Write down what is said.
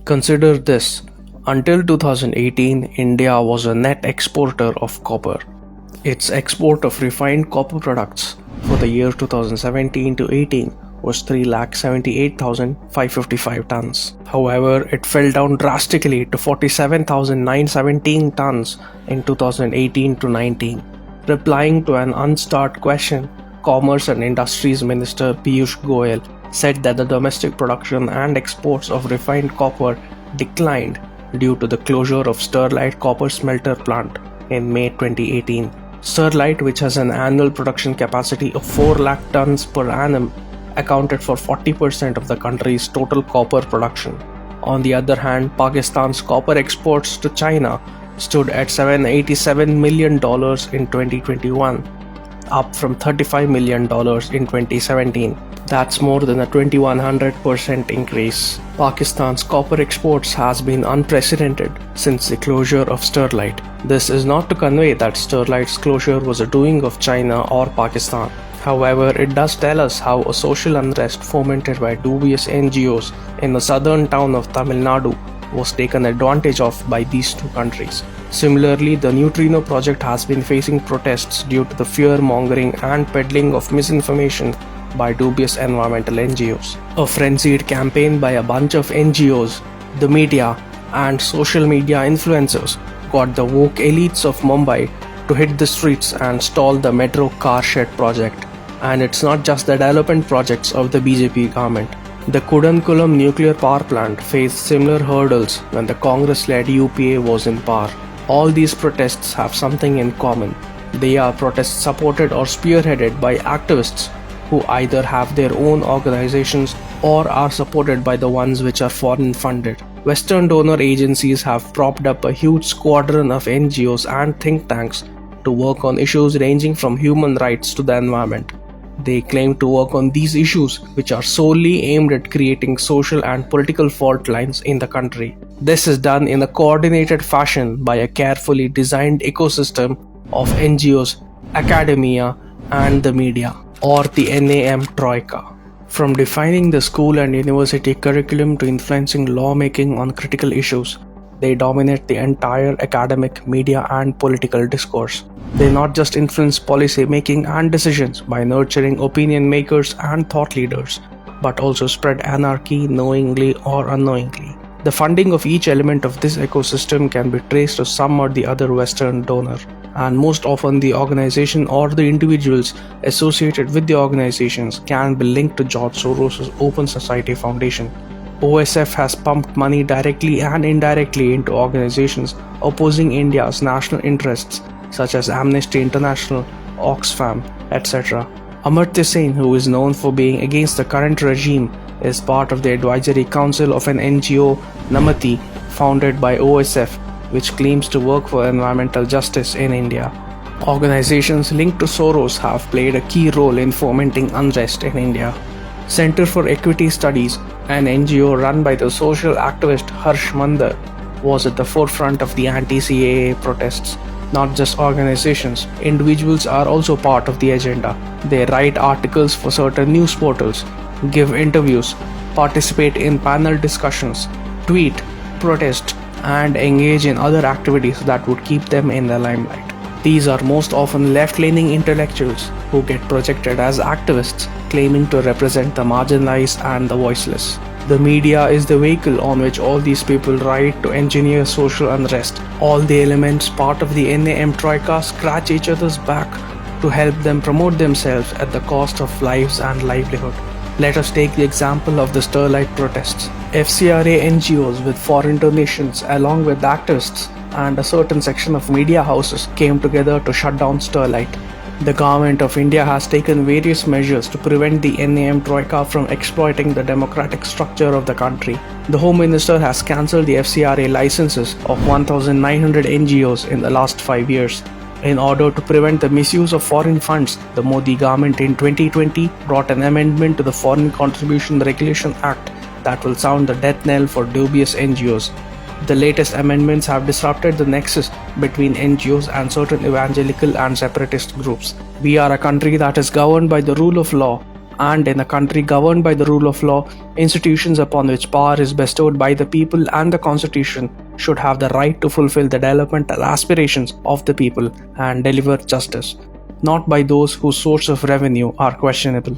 Consider this: until 2018, India was a net exporter of copper. Its export of refined copper products for the year 2017 to 18 was 3,78,555 tons. However, it fell down drastically to 47,917 tons in 2018 to 19. Replying to an unstarred question, Commerce and Industries Minister Piyush Goyal said that the domestic production and exports of refined copper declined due to the closure of Sterlite Copper Smelter Plant in May 2018. Sterlite, which has an annual production capacity of 4 lakh tons per annum, accounted for 40% of the country's total copper production. On the other hand, Pakistan's copper exports to China stood at $787 million in 2021, up from $35 million in 2017. That's more than a 2100% increase. Pakistan's copper exports has been unprecedented since the closure of Sterlite. This is not to convey that Sterlite's closure was a doing of China or Pakistan. However, it does tell us how a social unrest fomented by dubious NGOs in the southern town of Tamil Nadu was taken advantage of by these two countries. Similarly, the Neutrino project has been facing protests due to the fear-mongering and peddling of misinformation by dubious environmental NGOs. A frenzied campaign by a bunch of NGOs, the media, and social media influencers got the woke elites of Mumbai to hit the streets and stall the metro car shed project. And it's not just the development projects of the BJP government. The Kudankulam nuclear power plant faced similar hurdles when the Congress-led UPA was in power. All these protests have something in common. They are protests supported or spearheaded by activists who either have their own organizations or are supported by the ones which are foreign funded. Western donor agencies have propped up a huge squadron of NGOs and think tanks to work on issues ranging from human rights to the environment. They claim to work on these issues, which are solely aimed at creating social and political fault lines in the country. This is done in a coordinated fashion by a carefully designed ecosystem of NGOs, academia, and the media, or the NAM Troika. From defining the school and university curriculum to influencing lawmaking on critical issues, they dominate the entire academic, media, and political discourse. They not just influence policy making and decisions by nurturing opinion makers and thought leaders, but also spread anarchy knowingly or unknowingly. The funding of each element of this ecosystem can be traced to some or the other Western donor, and most often the organization or the individuals associated with the organizations can be linked to George Soros' Open Society Foundation. OSF has pumped money directly and indirectly into organizations opposing India's national interests such as Amnesty International, Oxfam, etc. Amartya Sen, who is known for being against the current regime, is part of the advisory council of an NGO, Namati, founded by OSF, which claims to work for environmental justice in India. Organizations linked to Soros have played a key role in fomenting unrest in India. Center for Equity Studies, an NGO run by the social activist Harsh Mandar, was at the forefront of the anti-CAA protests. Not just organizations, individuals are also part of the agenda. They write articles for certain news portals, give interviews, participate in panel discussions, tweet, protest, and engage in other activities that would keep them in the limelight. These are most often left-leaning intellectuals who get projected as activists, claiming to represent the marginalized and the voiceless. The media is the vehicle on which all these people ride to engineer social unrest. All the elements part of the NAM Troika scratch each other's back to help them promote themselves at the cost of lives and livelihood. Let us take the example of the Sterlite protests. FCRA NGOs with foreign donations along with activists and a certain section of media houses came together to shut down Sterlite. The government of India has taken various measures to prevent the NAM Troika from exploiting the democratic structure of the country. The Home Minister has cancelled the FCRA licenses of 1,900 NGOs in the last 5 years. In order to prevent the misuse of foreign funds, the Modi government in 2020 brought an amendment to the Foreign Contribution Regulation Act that will sound the death knell for dubious NGOs. The latest amendments have disrupted the nexus between NGOs and certain evangelical and separatist groups. We are a country that is governed by the rule of law, And in a country governed by the rule of law, institutions upon which power is bestowed by the people and the constitution should have the right to fulfill the developmental aspirations of the people and deliver justice, not by those whose source of revenue are questionable.